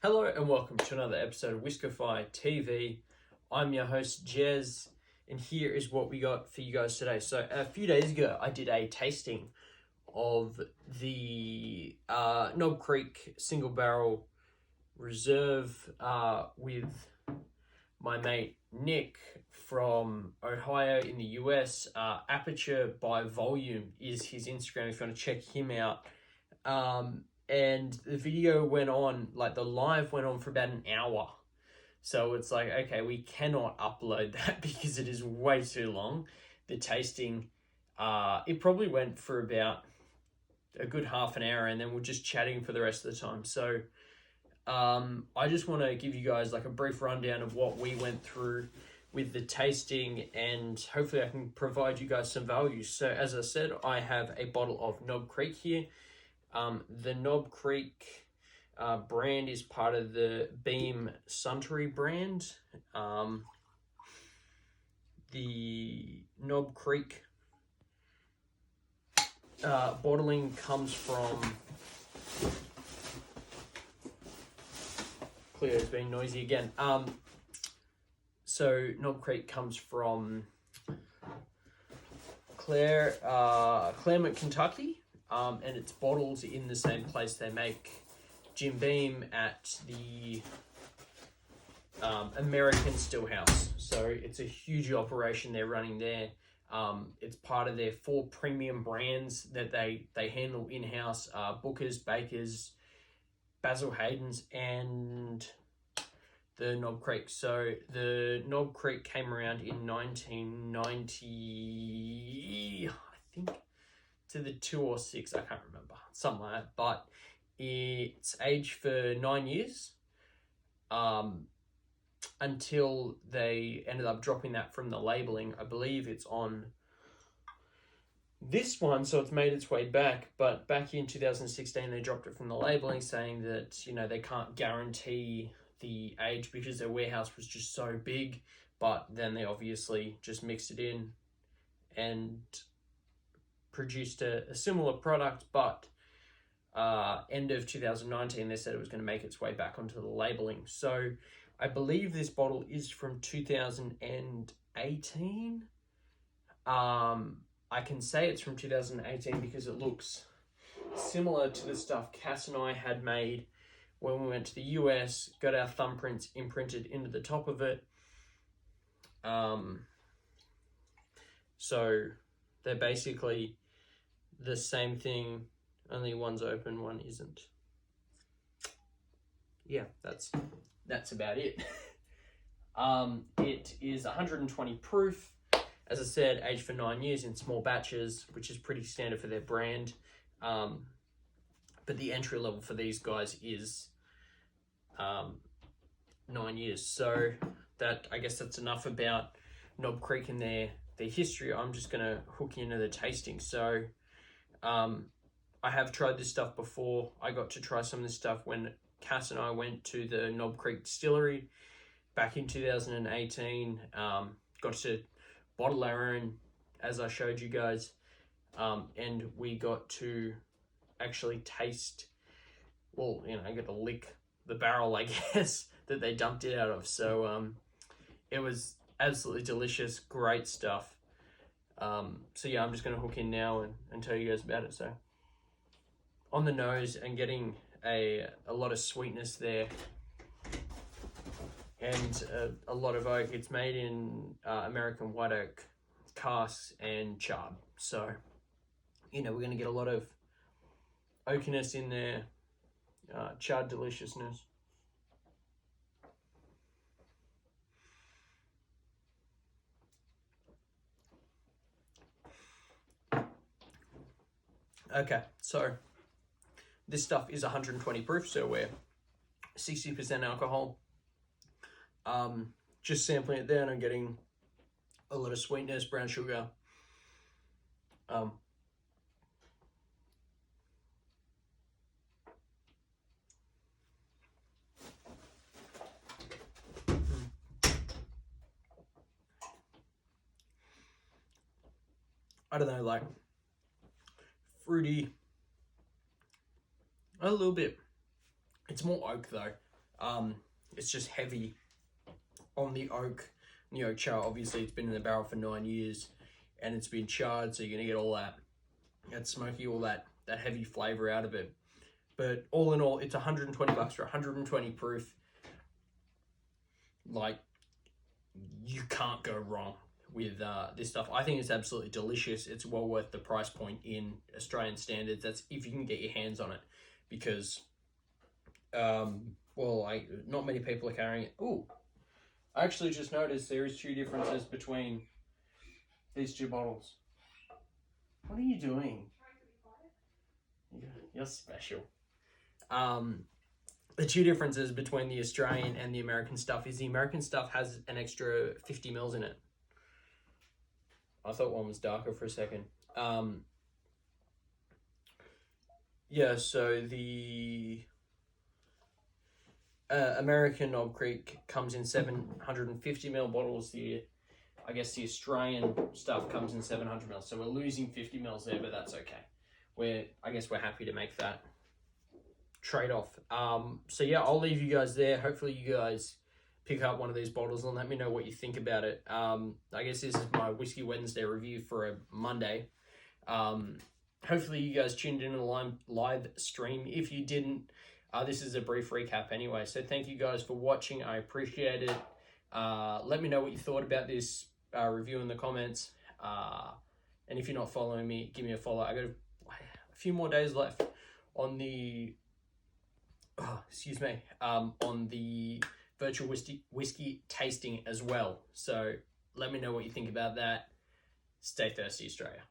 Hello and welcome to another episode of Whiskerify TV. I'm your host Jez, and here is what we got for you guys today. So a few days ago I did a tasting of the Knob Creek Single Barrel Reserve with my mate Nick from Ohio in the US. Aperture by Volume is his Instagram if you want to check him out. And the video went on, like the live went on for about an hour. So it's like, okay, we cannot upload that because it is way too long. The tasting, it probably went for about a good half an hour and then we're just chatting for the rest of the time. So I just want to give you guys like a brief rundown of what we went through with the tasting, and hopefully I can provide you guys some value. So as I said, I have a bottle of Knob Creek here. The Knob Creek brand is part of the Beam Suntory brand. The Knob Creek bottling comes from... Clear's being noisy again. So Knob Creek comes from Claremont, Kentucky. And it's bottled in the same place they make Jim Beam at the American Stillhouse. So it's a huge operation they're running there. It's part of their 4 premium brands that they handle in-house: Booker's, Baker's, Basil Hayden's, and the Knob Creek. So the Knob Creek came around in 1990, I think, to the 2 or 6, I can't remember, something like that, but it's aged for 9 years until they ended up dropping that from the labeling. I believe it's on this one, so it's made its way back, but back in 2016 they dropped it from the labeling, saying that, you know, they can't guarantee the age because their warehouse was just so big. But then they obviously just mixed it in and produced a similar product, but end of 2019 they said it was going to make its way back onto the labeling. So I believe this bottle is from 2018. I can say it's from 2018 because it looks similar to the stuff Cass and I had made when we went to the US, got our thumbprints imprinted into the top of it. So they're basically the same thing, only one's open, one isn't. Yeah, that's about it. It is 120 proof. As I said, aged for 9 years in small batches, which is pretty standard for their brand. But the entry level for these guys is 9 years. So that, I guess that's enough about Knob Creek and their history. I'm just gonna hook you into the tasting. So I have tried this stuff before. I got to try some of this stuff when Cass and I went to the Knob Creek distillery back in 2018. Got to bottle our own, as I showed you guys, and we got to actually taste, well, you know, I got to lick the barrel, I guess, that they dumped it out of. So it was absolutely delicious, great stuff. So yeah, I'm just going to hook in now and tell you guys about it. So on the nose, and getting a lot of sweetness there, and a lot of oak. It's made in American white oak casks and chard. So, you know, we're going to get a lot of oakiness in there, charred deliciousness. Okay, so this stuff is 120 proof, so we're 60% alcohol. Just sampling it there, and I'm getting a lot of sweetness, brown sugar. I don't know, like fruity, a little bit. It's more oak though. It's just heavy on the oak char. Obviously, it's been in the barrel for 9 years, and it's been charred, so you're gonna get all that smoky, all that heavy flavor out of it. But all in all, it's $120 for 120 proof. Like, you can't go wrong with this stuff. I think it's absolutely delicious. It's well worth the price point in Australian standards. That's if you can get your hands on it, because not many people are carrying it. Ooh, I actually just noticed there is 2 differences between these 2 bottles. What are you doing? You're special. The 2 differences between the Australian and the American stuff is the American stuff has an extra 50 mils in it. I thought one was darker for a second. Yeah, so the American Knob Creek comes in 750 ml bottles. I guess the Australian stuff comes in 700 ml. So we're losing 50 mils there, but that's okay. I guess we're happy to make that trade-off. So yeah, I'll leave you guys there. Hopefully you guys pick up one of these bottles and let me know what you think about it. I guess this is my Whiskey Wednesday review for a Monday. Hopefully you guys tuned in a live stream. If you didn't, this is a brief recap anyway. So thank you guys for watching. I appreciate it. Let me know what you thought about this review in the comments. And if you're not following me, give me a follow. I got a few more days left on the on the virtual whiskey tasting as well. So let me know what you think about that. Stay thirsty, Australia.